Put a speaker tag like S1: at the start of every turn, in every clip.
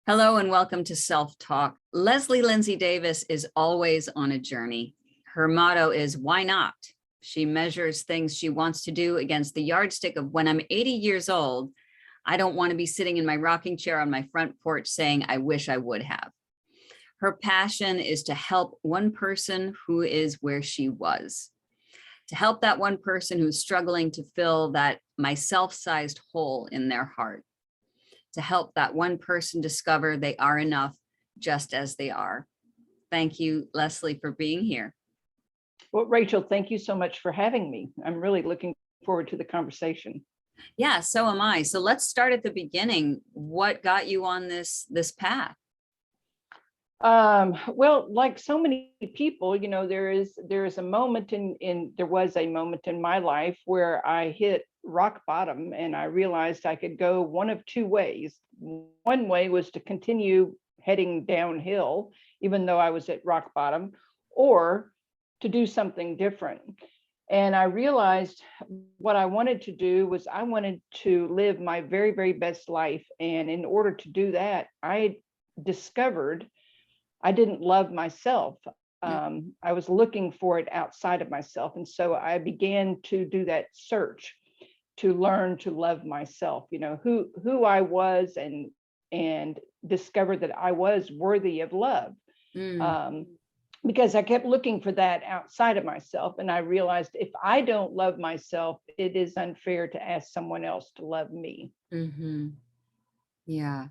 S1: Hello and welcome to Self-Talk. Lindsay Davis is always on a journey. Her motto is, why not? She measures things she wants to do against the yardstick of when I'm 80 years old, I don't want to be sitting in my rocking chair on my front porch saying, I wish I would have. Her passion is to help one person who is where she was, to help that one person who's struggling to fill that myself-sized hole in their heart, to help that one person discover they are enough just as they are. Thank you, Leslie, for being here.
S2: Well, Rachel, thank you so much for having me. I'm really looking forward to the conversation.
S1: Yeah, so am I. So let's start at the beginning. What got you on this path?
S2: Well, like so many people, you know, there was a moment in my life where I hit rock bottom and I realized I could go one of two ways. One way was to continue heading downhill, even though I was at rock bottom, or to do something different. And I realized what I wanted to do was I wanted to live my very, very best life. And in order to do that, I discovered I didn't love myself. I was looking for it outside of myself. And so I began to do that search to learn to love myself, you know, who I was, and discovered that I was worthy of love. Because I kept looking for that outside of myself. And I realized if I don't love myself, it is unfair to ask someone else to love me.
S1: Yeah.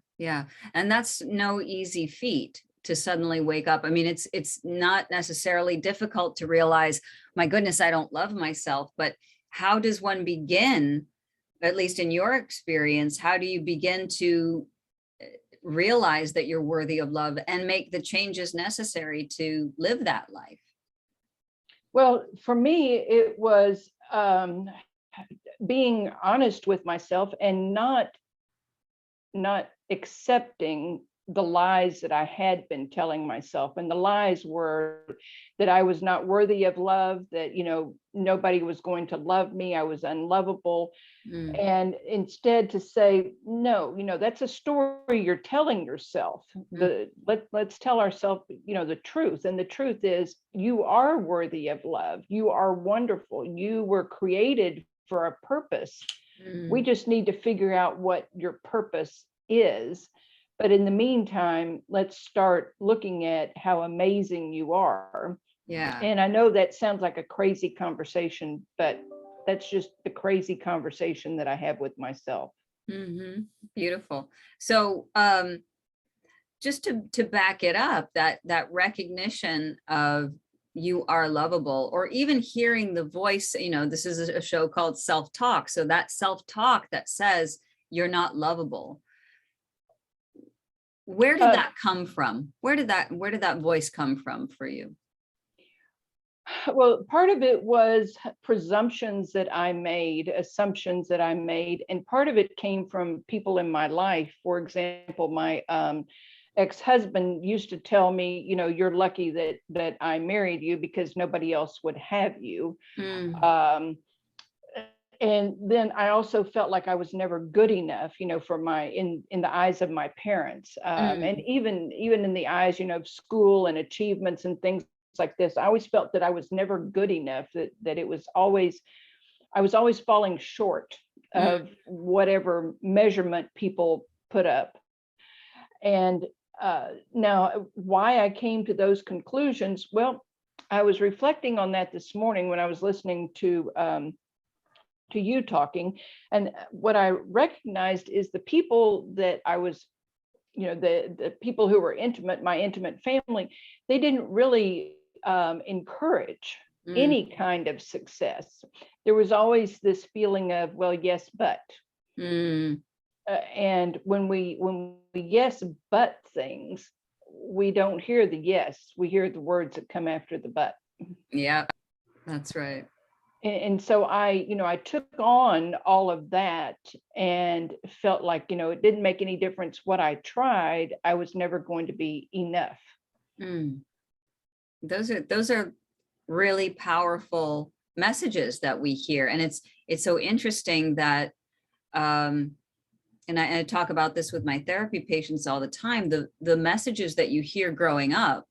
S1: And that's no easy feat to suddenly wake up. I mean, it's not necessarily difficult to realize, my goodness, I don't love myself, but how does one begin, at least in your experience, how do you begin to realize that you're worthy of love and make the changes necessary to live that life?
S2: Well, for me, it was being honest with myself and not accepting the lies that I had been telling myself. And the lies were that I was not worthy of love, that, you know, nobody was going to love me, I was unlovable. And instead to say, no, you know, that's a story you're telling yourself. Let's tell ourselves, you know, the truth. And the truth is, you are worthy of love. You are wonderful. You were created for a purpose. We just need to figure out what your purpose is. But in the meantime, let's start looking at how amazing you are.
S1: Yeah.
S2: And I know that sounds like a crazy conversation, but that's just the crazy conversation that I have with myself.
S1: Beautiful. So just to back it up, that recognition of you are lovable, or even hearing the voice, you know, this is a show called Self-Talk. So that self-talk that says you're not lovable. Where did that come from? Where did that voice come from for you?
S2: Well, part of it was presumptions that I made, assumptions that I made, and part of it came from people in my life. For example, my ex-husband used to tell me, you know, you're lucky that I married you because nobody else would have you. And then I also felt like I was never good enough, you know, for in the eyes of my parents, and even in the eyes, you know, of school and achievements and things like this. I always felt that I was never good enough, that I was always falling short of whatever measurement people put up. And now why I came to those conclusions, well, I was reflecting on that this morning when I was listening to you talking, and what I recognized is the people that I was, you know, the people who were intimate, my intimate family, they didn't really encourage any kind of success. There was always this feeling of, well, yes, but. And when we yes, but things, we don't hear the yes, we hear the words that come after the but.
S1: Yeah, that's right.
S2: And so I took on all of that and felt like, you know, it didn't make any difference what I tried. I was never going to be enough.
S1: Those are really powerful messages that we hear. And it's so interesting that and I talk about this with my therapy patients all the time, the messages that you hear growing up,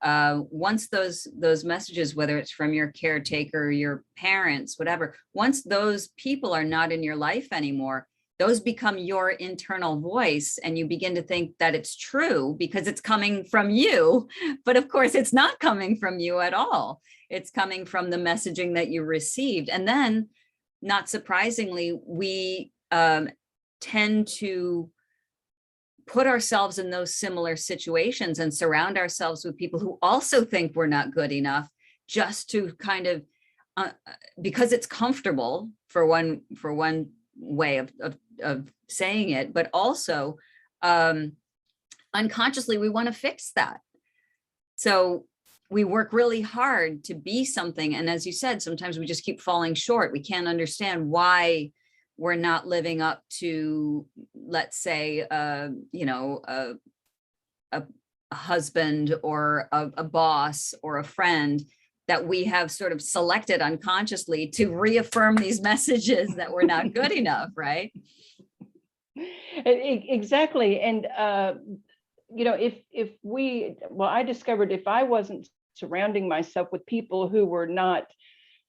S1: once those messages, whether it's from your caretaker, your parents, whatever, once those people are not in your life anymore, those become your internal voice, and you begin to think that it's true because it's coming from you. But of course, it's not coming from you at all. It's coming from the messaging that you received. And then, not surprisingly, we tend to put ourselves in those similar situations and surround ourselves with people who also think we're not good enough, just to kind of, because it's comfortable for one way of saying it, but also unconsciously we want to fix that. So we work really hard to be something. And as you said, sometimes we just keep falling short. We can't understand why we're not living up to, let's say, you know, a husband or a boss or a friend that we have sort of selected unconsciously to reaffirm these messages that we're not good enough, right?
S2: Exactly. And, you know, I discovered if I wasn't surrounding myself with people who were not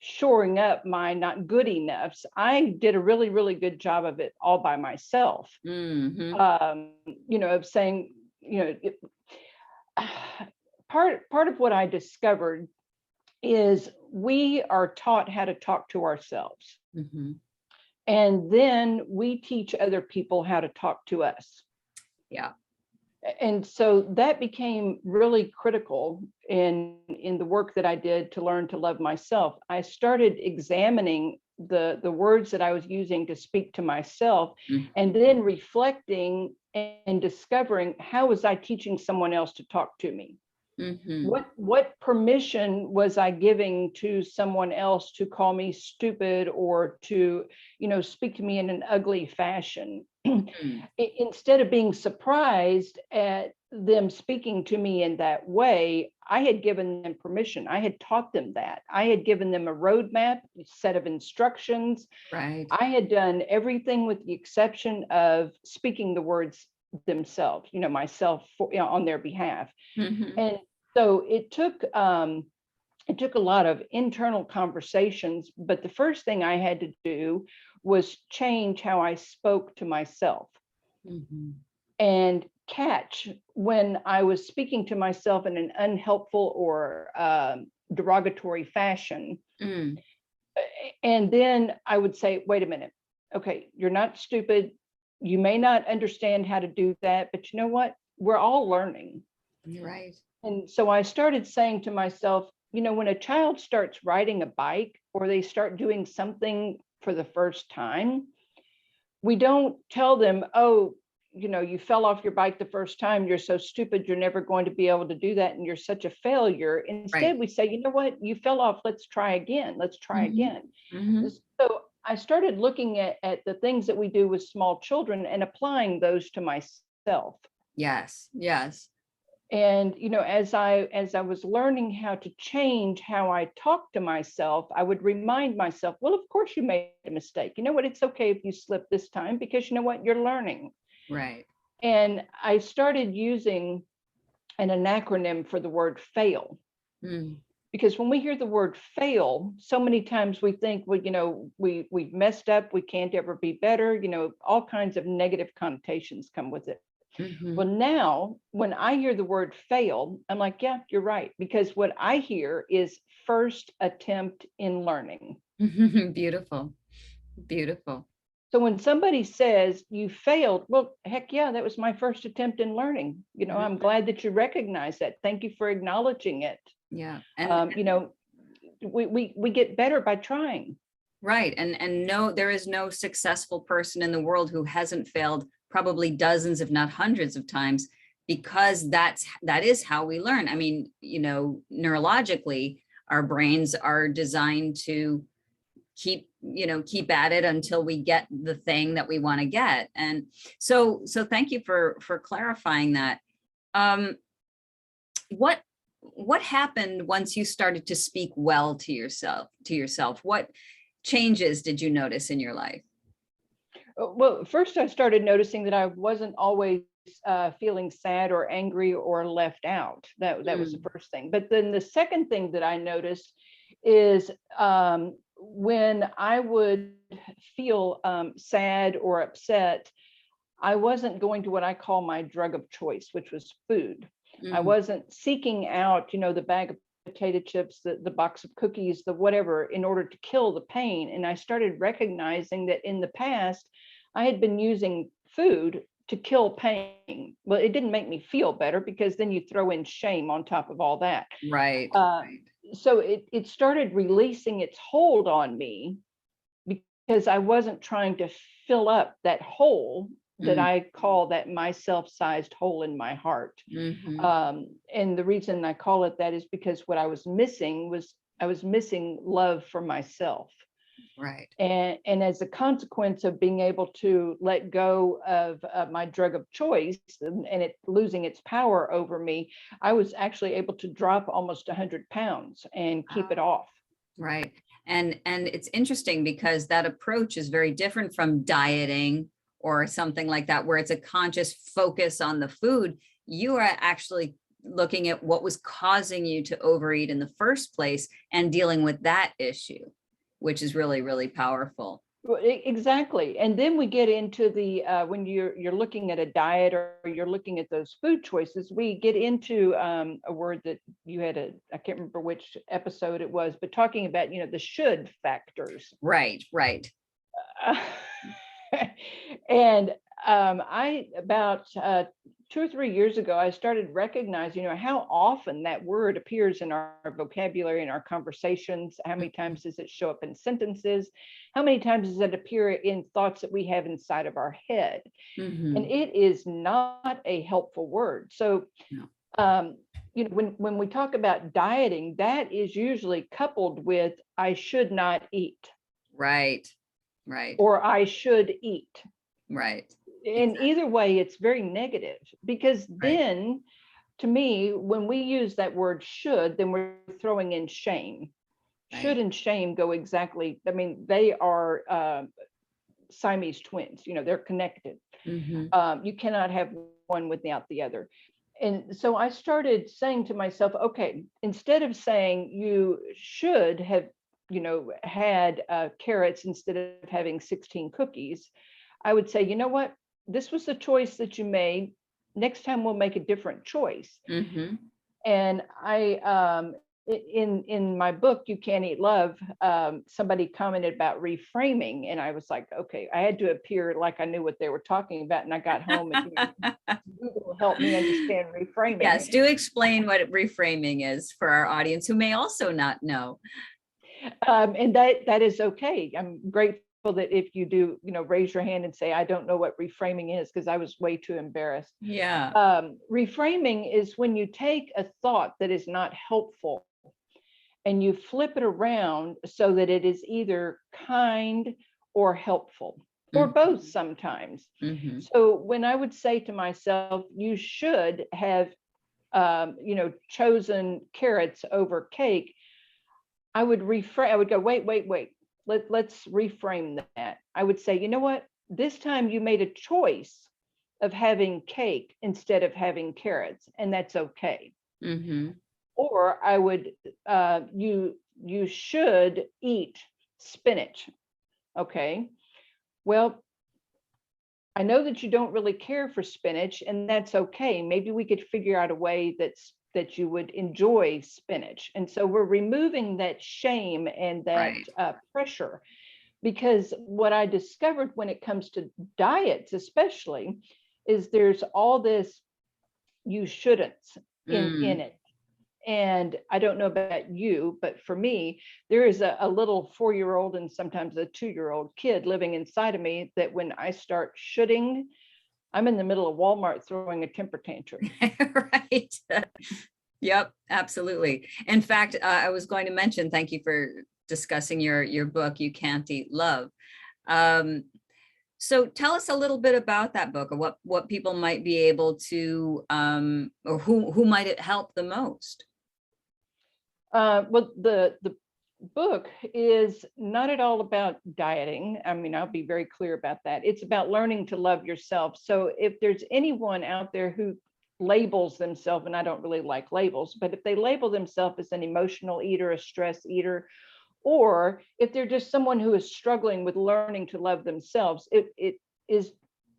S2: shoring up my not good enoughs, I did a really, really good job of it all by myself.
S1: Mm-hmm.
S2: You know, of saying, you know, part of what I discovered is we are taught how to talk to ourselves.
S1: Mm-hmm.
S2: And then we teach other people how to talk to us.
S1: Yeah.
S2: And so that became really critical in the work that I did to learn to love myself. I started examining the words that I was using to speak to myself, and then reflecting and discovering, how was I teaching someone else to talk to me?
S1: Mm-hmm.
S2: What permission was I giving to someone else to call me stupid or to, you know, speak to me in an ugly fashion? Instead of being surprised at them speaking to me in that way, I had given them permission. I had taught them that. I had given them a roadmap, a set of instructions.
S1: Right.
S2: I had done everything with the exception of speaking the words themselves, you know, myself for, you know, on their behalf.
S1: Mm-hmm.
S2: And so it took a lot of internal conversations, but the first thing I had to do was change how I spoke to myself.
S1: Mm-hmm.
S2: And catch when I was speaking to myself in an unhelpful or derogatory fashion. And then I would say, wait a minute, okay, you're not stupid. You may not understand how to do that, but you know what? We're all learning.
S1: You're right.
S2: And so I started saying to myself, you know, when a child starts riding a bike or they start doing something for the first time, we don't tell them, oh, you know, you fell off your bike the first time, you're so stupid, you're never going to be able to do that, and you're such a failure. Instead,
S1: Right.
S2: we say, you know what, you fell off, let's try again, let's try
S1: Mm-hmm.
S2: again.
S1: Mm-hmm.
S2: So I started looking at the things that we do with small children and applying those to myself.
S1: Yes. Yes.
S2: And, you know, as I was learning how to change how I talk to myself, I would remind myself, well, of course you made a mistake. You know what? It's okay if you slip this time, because you know what? You're learning.
S1: Right.
S2: And I started using an acronym for the word fail. Because when we hear the word fail, so many times we think, well, you know, we've messed up, we can't ever be better, you know, all kinds of negative connotations come with it.
S1: Mm-hmm.
S2: Well, now when I hear the word fail, I'm like, yeah, you're right. Because what I hear is first attempt in learning.
S1: Beautiful. Beautiful.
S2: So when somebody says you failed, well, heck yeah, that was my first attempt in learning. You know, I'm glad that you recognize that. Thank you for acknowledging it.
S1: Yeah. And
S2: you know, we get better by trying.
S1: right. And no, there is no successful person in the world who hasn't failed probably dozens, if not hundreds of times, because that is how we learn. I mean, you know, neurologically, our brains are designed to keep at it until we get the thing that we want to get. And so thank you for clarifying that. What happened once you started to speak well to yourself? What changes did you notice in your life?
S2: Well, first I started noticing that I wasn't always feeling sad or angry or left out. That was the
S1: Mm,
S2: first thing. But then the second thing that I noticed is when I would feel sad or upset, I wasn't going to what I call my drug of choice, which was food. I
S1: mhm.
S2: wasn't seeking out, the bag of potato chips, the box of cookies, the whatever, in order to kill the pain. And I started recognizing that in the past, I had been using food to kill pain. Well, it didn't make me feel better because then you throw in shame on top of all that.
S1: Right,
S2: Uh,
S1: right.
S2: so it started releasing its hold on me because I wasn't trying to fill up that hole that
S1: Mm,
S2: I call that my self-sized hole in my heart.
S1: mhm.
S2: And the reason I call it that is because what I was missing was I was missing love for myself.
S1: Right.
S2: And as a consequence of being able to let go of my drug of choice and it losing its power over me, I was actually able to drop almost 100 pounds and keep it off.
S1: Right. And it's interesting because that approach is very different from dieting or something like that, where it's a conscious focus on the food. You are actually looking at what was causing you to overeat in the first place and dealing with that issue, which is really, really powerful.
S2: Well, exactly. And then we get into the when you're looking at a diet or you're looking at those food choices, we get into a word that you had I can't remember which episode it was, but talking about the should factors.
S1: Right, right.
S2: Uh, and I about 2 or 3 years ago, I started recognizing, how often that word appears in our vocabulary, in our conversations. How many times does it show up in sentences? How many times does it appear in thoughts that we have inside of our head? And
S1: Mhm.
S2: it is not a helpful word. So,
S1: No.
S2: um, when we talk about dieting, that is usually coupled with I should not eat
S1: Right, right,
S2: or I should eat.
S1: right.
S2: In
S1: Exactly.
S2: either way, it's very negative because
S1: Right,
S2: then, to me, when we use that word should, then we're throwing in shame. Should
S1: right.
S2: and shame go exactly, I mean, they are Siamese twins, they're connected.
S1: Mhm.
S2: You cannot have one without the other. And so I started saying to myself, okay, instead of saying you should have, had carrots instead of having 16 cookies, I would say, you know what? This was the choice that you made. Next time we'll make a different choice.
S1: Mhm.
S2: And in my book, You Can't Eat Love, somebody commented about reframing. And I was like, okay, I had to appear like I knew what they were talking about. And I got home and Google helped me understand reframing.
S1: Yes, do explain what reframing is for our audience who may also not know.
S2: And that is okay. I'm grateful that if you do, raise your hand and say, I don't know what reframing is, because I was way too embarrassed.
S1: Yeah.
S2: Reframing is when you take a thought that is not helpful and you flip it around so that it is either kind or helpful, or both
S1: Mhm.
S2: sometimes.
S1: Mhm.
S2: So when I would say to myself, you should have, chosen carrots over cake, I would reframe, I would go, wait. Let's reframe that. I would say, you know what? This time you made a choice of having cake instead of having carrots, and that's okay.
S1: Mhm.
S2: Or I would, you should eat spinach. Okay. Well, I know that you don't really care for spinach, and that's okay. Maybe we could figure out a way that you would enjoy spinach. And so we're removing that shame and that
S1: Right.
S2: pressure, because what I discovered when it comes to diets, especially, is there's all this you shouldn'ts in
S1: Mm.
S2: it. And I don't know about you, but for me, there is a little 4-year-old and sometimes a 2-year-old kid living inside of me that when I start shoulding, I'm in the middle of Walmart throwing a temper tantrum.
S1: Right. Yep, absolutely. In fact, I was going to mention, thank you for discussing your book, You Can't Eat Love. Um, so tell us a little bit about that book, or what people might be able to, or who might it help the most.
S2: Well, the book is not at all about dieting. I mean, I'll be very clear about that. It's about learning to love yourself. So if there's anyone out there who labels themselves, and I don't really like labels, but if they label themselves as an emotional eater, a stress eater, or if they're just someone who is struggling with learning to love themselves, it is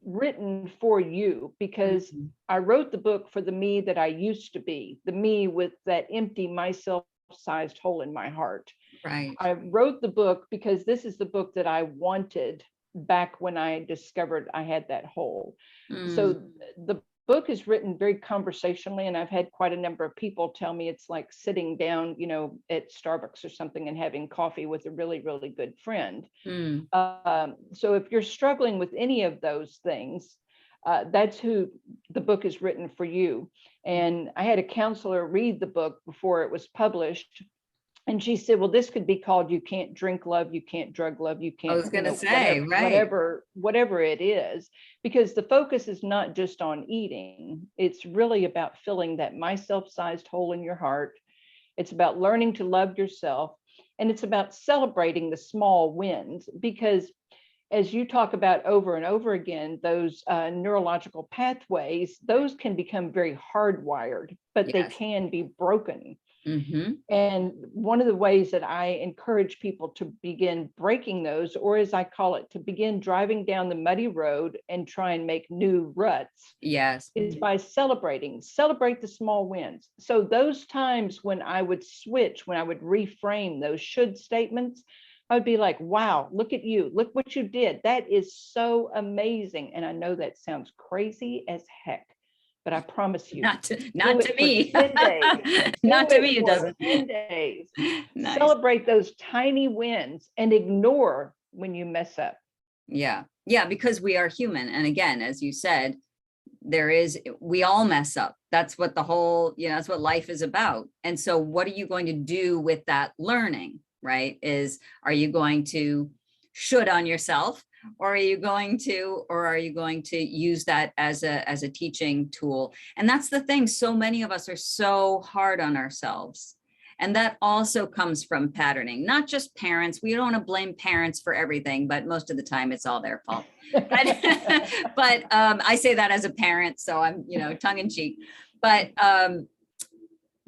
S2: written for you, because
S1: Mhm.
S2: I wrote the book for the me that I used to be, the me with that empty myself-sized hole in my heart.
S1: Right.
S2: I wrote the book because this is the book that I wanted back when I discovered I had that hole.
S1: Mm.
S2: So the book is written very conversationally, and I've had quite a number of people tell me it's like sitting down, at Starbucks or something and having coffee with a really, really good friend.
S1: Mm.
S2: So if you're struggling with any of those things, that's who the book is written for you. And I had a counselor read the book before it was published, and she said, well, this could be called "You Can't Drink Love, You Can't Drug Love, You
S1: I
S2: Can't,"
S1: was gonna say,
S2: whatever,
S1: right.
S2: whatever it is, because the focus is not just on eating. It's really about filling that myself-sized hole in your heart. It's about learning to love yourself, and it's about celebrating the small wins, because as you talk about over and over again, those neurological pathways, those can become very hardwired, but they
S1: Yes.
S2: can be broken.
S1: Mm-hmm.
S2: And one of the ways that I encourage people to begin breaking those, or as I call it, to begin driving down the muddy road and try and make new ruts,
S1: Yes.
S2: is by celebrate the small wins. So those times when I would switch, when I would reframe those should statements, I would be like, wow, look at you. Look what you did. That is so amazing. And I know that sounds crazy as heck, but I promise you,
S1: Not
S2: do
S1: to
S2: it for
S1: me.
S2: 10 days.
S1: Not
S2: Do
S1: to
S2: it
S1: me, it
S2: for
S1: doesn't.
S2: 10 days.
S1: Nice.
S2: Celebrate those tiny wins and ignore when you mess up.
S1: Yeah. Yeah, because we are human. And again, as you said, we all mess up. That's what the whole, that's what life is about. And so what are you going to do with that learning, right? Are you going to should on yourself, or are you going to use that as a teaching tool? And that's the thing. So many of us are so hard on ourselves. And that also comes from patterning, not just parents. We don't want to blame parents for everything, but most of the time it's all their fault. But, but I say that as a parent, so I'm, tongue in cheek. But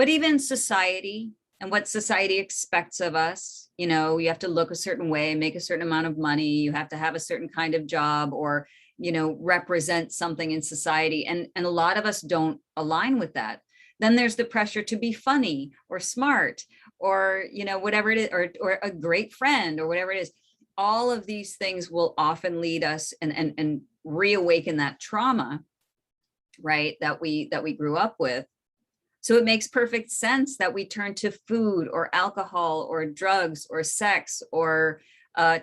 S1: even society and what society expects of us, you have to look a certain way, make a certain amount of money, you have to have a certain kind of job, or represent something in society, and a lot of us don't align with that. Then there's the pressure to be funny or smart, or whatever it is, or a great friend, or whatever it is. All of these things will often lead us and reawaken that trauma, right, that we grew up with. So it makes perfect sense that we turn to food or alcohol or drugs or sex or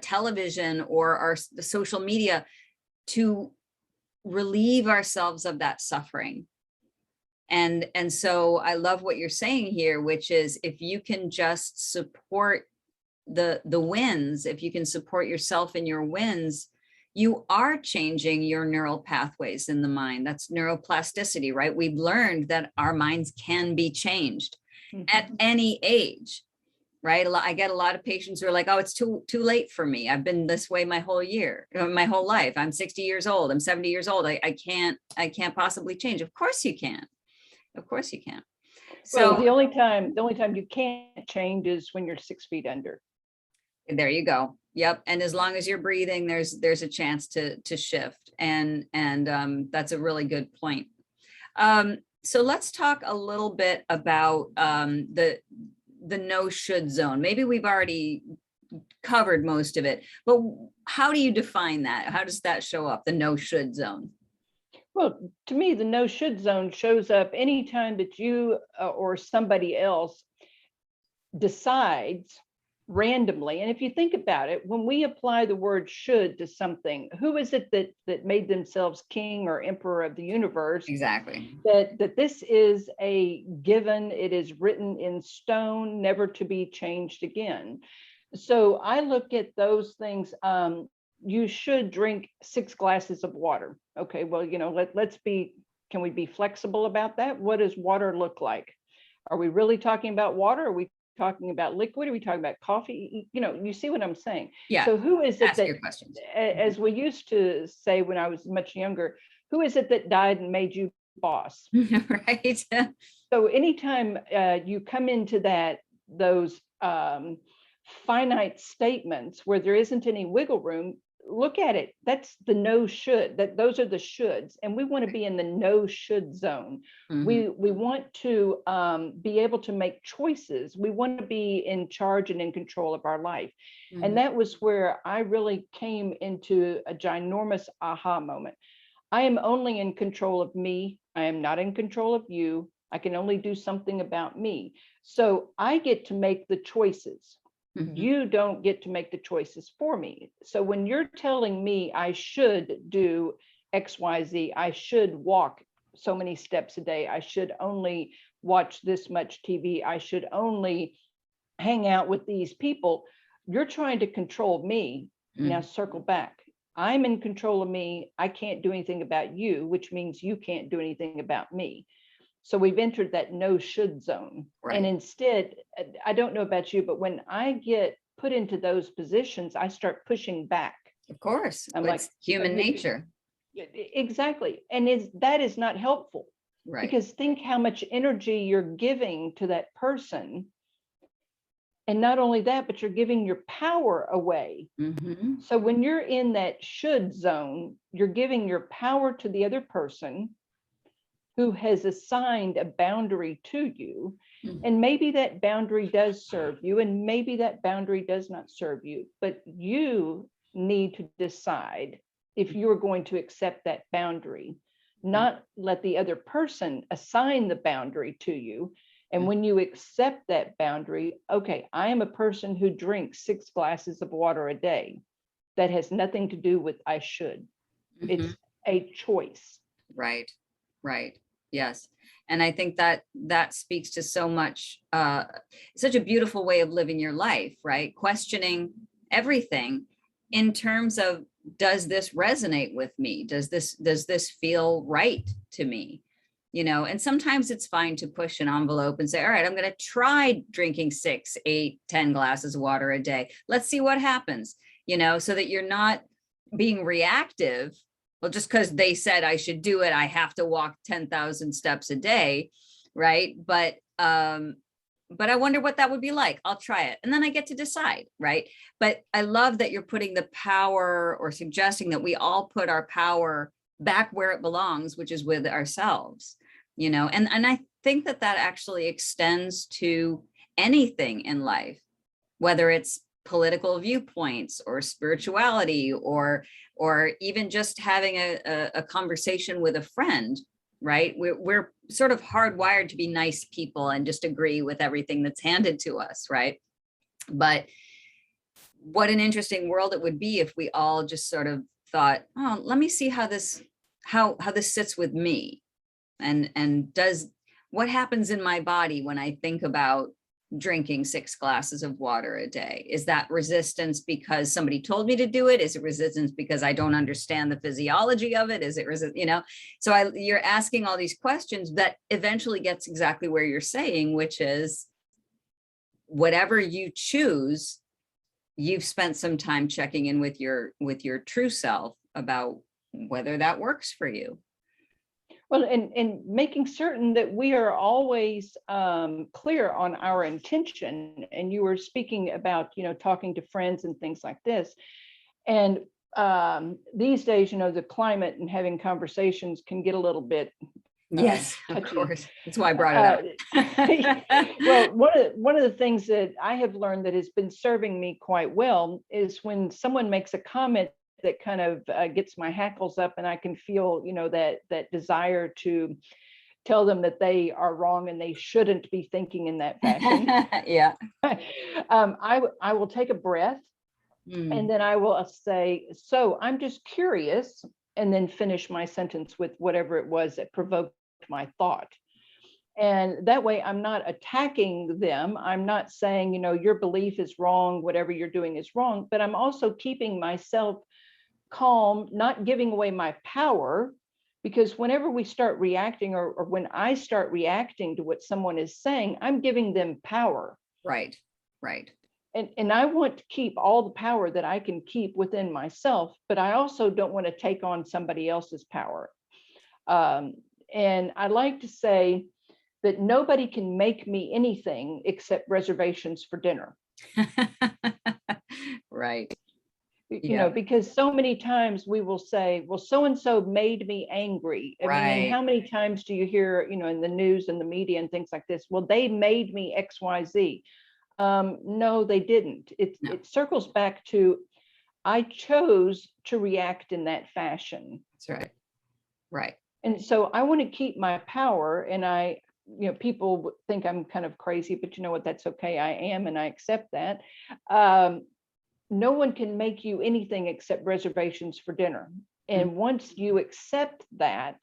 S1: television or the social media to relieve ourselves of that suffering. And so I love what you're saying here, which is if you can just support the wins, if you can support yourself in your wins, you are changing your neural pathways in the mind. That's neuroplasticity, right? We've learned that our minds can be changed at any age, right? I get a lot of patients who are like, oh, it's too late for me. I've been this way my whole life. I'm 60 years old. I'm 70 years old. I can't possibly change. Of course you can. Of course you can. So
S2: well, the only time you can't change is when you're 6 feet under.
S1: there you go. Yep. And as long as you're breathing, there's a chance to shift. And that's a really good point. So let's talk a little bit about the no should zone. Maybe we've already covered most of it, but how do you define that? How does that show up, the no should zone?
S2: Well, to me, the no should zone shows up anytime that you or somebody else decides randomly. And if you think about it, when we apply the word should to something, who is it that made themselves king or emperor of the universe?
S1: Exactly.
S2: That this is a given, it is written in stone, never to be changed again. So I look at those things. You should drink 6 glasses of water. Okay, well, can we be flexible about that? What does water look like? Are we really talking about water? Or are we talking about liquid? Are we talking about coffee? You know, you see what I'm saying?
S1: Yeah.
S2: So who is it
S1: Ask
S2: that,
S1: your questions.
S2: as we used to say when I was much younger, who is it that died and made you boss?
S1: Right.
S2: So anytime you come into those finite statements where there isn't any wiggle room, look at it. That's the no should, those are the shoulds. And we want to be in the no should zone.
S1: Mhm.
S2: We want to be able to make choices. We want to be in charge and in control of our life.
S1: Mhm.
S2: And that was where I really came into a ginormous aha moment. I am only in control of me. I am not in control of you. I can only do something about me. So I get to make the choices.
S1: Mhm.
S2: You don't get to make the choices for me. So when you're telling me I should do XYZ, I should walk so many steps a day, I should only watch this much TV, I should only hang out with these people, you're trying to control me. Now
S1: Mhm.
S2: circle back. I'm in control of me. I can't do anything about you, which means you can't do anything about me. So we've entered that no should zone. And
S1: Right.
S2: instead, I don't know about you, but when I get put into those positions, I start pushing back.
S1: Of course.
S2: I'm
S1: It's
S2: like,
S1: human nature.
S2: exactly. And that is not helpful,
S1: Right.
S2: because think how much energy you're giving to that person. And not only that, but you're giving your power away.
S1: Mhm.
S2: So when you're in that should zone, you're giving your power to the other person who has assigned a boundary to you.
S1: Mhm.
S2: And maybe that boundary does serve you, and maybe that boundary does not serve you, but you need to decide if you're going to accept that boundary, not let the other person assign the boundary to you. And when you accept that boundary, okay, I am a person who drinks 6 glasses of water a day. That has nothing to do with I should.
S1: Mhm.
S2: It's a choice.
S1: Right. Right. Yes. And I think that that speaks to so much, such a beautiful way of living your life, right? Questioning everything in terms of, does this resonate with me? Does this feel right to me? You know, and sometimes it's fine to push an envelope and say, all right, I'm going to try drinking 6, 8, 10 glasses of water a day. Let's see what happens, you know, so that you're not being reactive. Well, just because they said I should do it, I have to walk 10,000 steps a day, right? But I wonder what that would be like. I'll try it, and then I get to decide, right? But I love that you're putting the power, or suggesting that we all put our power back where it belongs, which is with ourselves, you know. And I think that that actually extends to anything in life, whether it's political viewpoints or spirituality, or even just having a conversation with a friend, right? We're sort of hardwired to be nice people and just agree with everything that's handed to us, right? But what an interesting world it would be if we all just sort of thought, oh, let me see how this sits with me, and does what happens in my body when I think about drinking 6 glasses of water a day. Is that resistance because somebody told me to do it? Is it resistance because I don't understand the physiology of it? Is it you know? So you're asking all these questions that eventually gets exactly where you're saying, which is, whatever you choose, you've spent some time checking in with your true self about whether that works for you.
S2: Well, and making certain that we are always clear on our intention. And you were speaking about, you know, talking to friends and things like this. And these days, you know, the climate and having conversations can get a little bit
S1: Yes, of
S2: touchy.
S1: course. That's why I brought it up.
S2: Well, one of the things that I have learned that has been serving me quite well is when someone makes a comment that kind of gets my hackles up, and I can feel, you know, that desire to tell them that they are wrong and they shouldn't be thinking in that fashion.
S1: Yeah.
S2: I will take a breath, and then I will say, so I'm just curious, and then finish my sentence with whatever it was that provoked my thought. And that way I'm not attacking them. I'm not saying, you know, your belief is wrong, whatever you're doing is wrong, but I'm also keeping myself calm, not giving away my power. Because whenever we start reacting, or when I start reacting to what someone is saying, I'm giving them power.
S1: Right. Right.
S2: And I want to keep all the power that I can keep within myself, but I also don't want to take on somebody else's power. And I like to say that nobody can make me anything except reservations for dinner.
S1: Right.
S2: You know,
S1: Yeah.
S2: because so many times we will say, well, so and so made me angry. I mean, and
S1: Right.
S2: how many times do you hear, you know, in the news and the media and things like this, well, they made me XYZ. No, they didn't.
S1: No.
S2: It circles back to, I chose to react in that fashion.
S1: That's right. Right.
S2: And so I want to keep my power. And you know, people think I'm kind of crazy, but you know what, that's okay. I am, and I accept that. No one can make you anything except reservations for dinner. And once you accept that,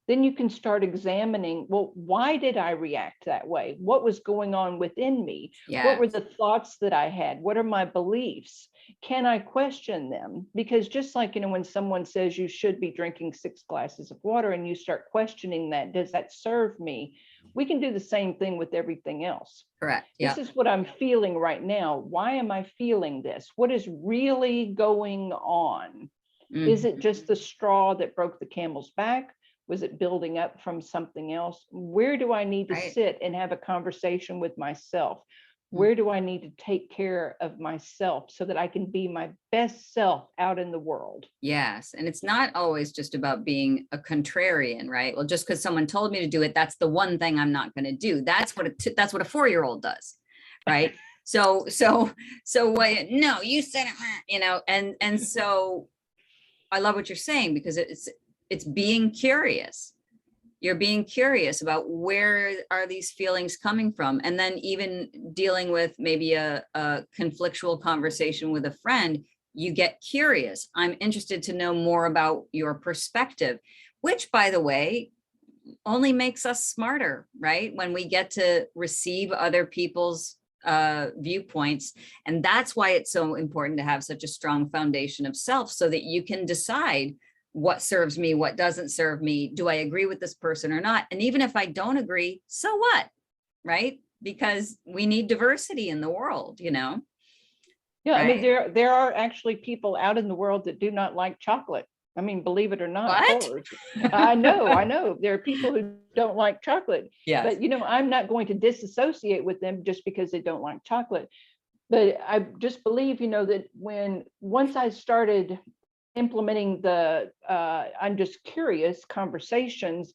S2: then you can start examining, well, why did I react that way? What was going on within me?
S1: Yeah.
S2: What were the thoughts that I had? What are my beliefs? Can I question them? Because just like, you know, when someone says you should be drinking 6 glasses of water and you start questioning that, does that serve me? We can do the same thing with everything else.
S1: Correct. Yeah.
S2: This is what I'm feeling right now. Why am I feeling this? What is really going on? Is it just the straw that broke the camel's back? Was it building up from something else? Where do I need to
S1: Right.
S2: sit and have a conversation with myself? Where do I need to take care of myself so that I can be my best self out in the world?
S1: Yes. And it's not always just about being a contrarian, right? Well, just because someone told me to do it, that's the one thing I'm not going to do. That's what a 4-year-old does. Right. So what, no, you said, you know, and so I love what you're saying, because it's being curious. You're being curious about where are these feelings coming from, and then even dealing with maybe a conflictual conversation with a friend, you get curious. I'm interested to know more about your perspective, which, by the way, only makes us smarter, right? When we get to receive other people's viewpoints. And that's why it's so important to have such a strong foundation of self, so that you can decide what serves me, what doesn't serve me. Do I agree with this person or not? And even if I don't agree, so what? Right? Because we need diversity in the world, you know?
S2: Yeah,
S1: right?
S2: I mean, there are actually people out in the world that do not like chocolate. I mean, believe it or not,
S1: What?
S2: horrors. I know. There are people who don't like chocolate,
S1: Yes.
S2: but you know, I'm not going to disassociate with them just because they don't like chocolate. But I just believe, you know, that once I started implementing the I'm just curious conversations,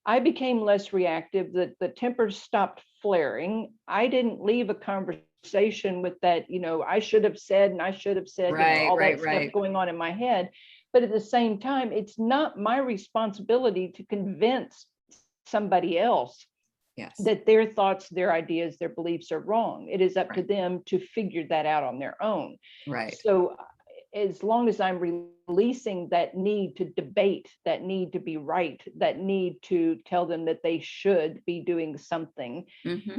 S2: I became less reactive. The tempers stopped flaring. I didn't leave a conversation with that, you know, I should have said, and I should have said, you know, all that stuff going on in my head. But at the same time, it's not my responsibility to convince somebody else
S1: Yes.
S2: that their thoughts, their ideas, their beliefs are wrong. It is up to them to figure that out on their own.
S1: Right.
S2: So as long as I'm releasing that need to debate, that need to be right, that need to tell them that they should be doing something,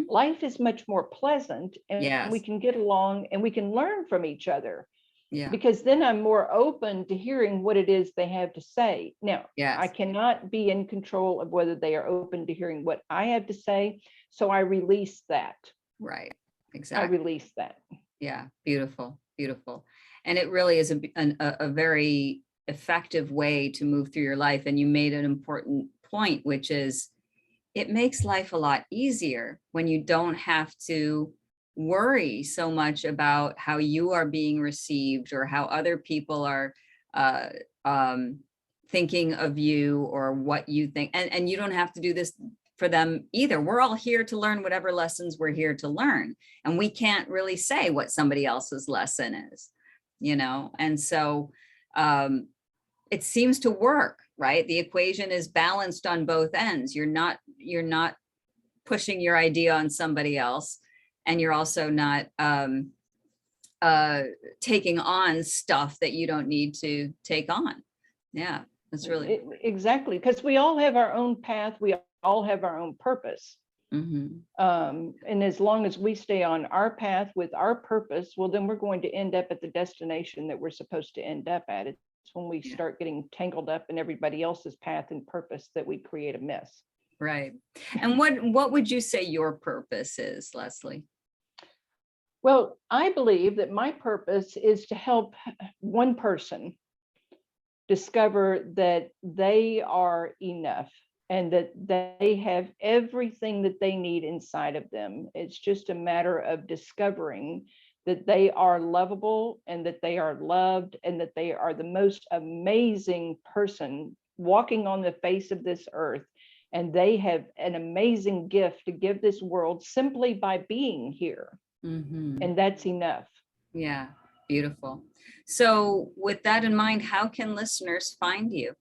S2: life is much more pleasant, and we can get along and we can learn from each other.
S1: Yeah.
S2: Because then I'm more open to hearing what it is they have to say. Now, I cannot be in control of whether they are open to hearing what I have to say. So I release that.
S1: Right. Exactly.
S2: I release that.
S1: Yeah. Beautiful. Beautiful. And it really is a very effective way to move through your life. And you made an important point, which is it makes life a lot easier when you don't have to worry so much about how you are being received or how other people are thinking of you or what you think. And you don't have to do this for them either. We're all here to learn whatever lessons we're here to learn. And we can't really say what somebody else's lesson is, you know? And so it seems to work, right? The equation is balanced on both ends. You're not pushing your idea on somebody else. And you're also not taking on stuff that you don't need to take on. Yeah, that's really
S2: exactly, because we all have our own path. We all have our own purpose. And as long as we stay on our path with our purpose, well, then we're going to end up at the destination that we're supposed to end up at. It's when we start getting tangled up in everybody else's path and purpose that we create a mess.
S1: Right. And what would you say your purpose is, Leslie?
S2: Well, I believe that my purpose is to help one person discover that they are enough and that they have everything that they need inside of them. It's just a matter of discovering that they are lovable and that they are loved and that they are the most amazing person walking on the face of this earth. And they have an amazing gift to give this world simply by being here.
S1: Mhm.
S2: And that's enough.
S1: Yeah, beautiful. So with that in mind, how can listeners find you?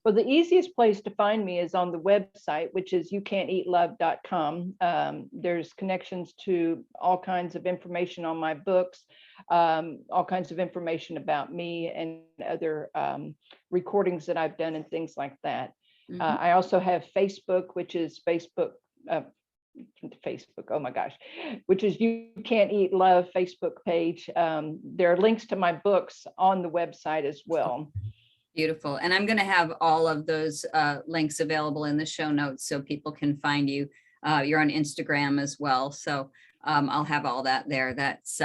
S2: Well, the easiest place to find me is on the website, which is youcan'teatlove.com. There's connections to all kinds of information on my books, all kinds of information about me and other recordings that I've done and things like that.
S1: Mhm.
S2: I also have Facebook, which is Facebook, oh my gosh, which is You Can't Eat Love Facebook page. There are links to my books on the website as well.
S1: Beautiful. And I'm going to have all of those links available in the show notes so people can find you. You're on Instagram as well. So I'll have all that there. That's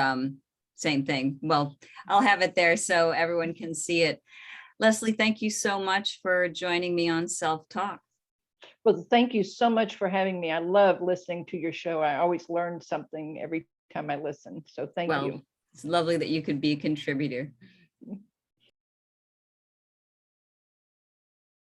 S1: same thing. Well, I'll have it there so everyone can see it. Leslie, thank you so much for joining me on Self Talk.
S2: Well, thank you so much for having me. I love listening to your show. I always learn something every time I listen. So thank you.
S1: It's lovely that you could be a contributor.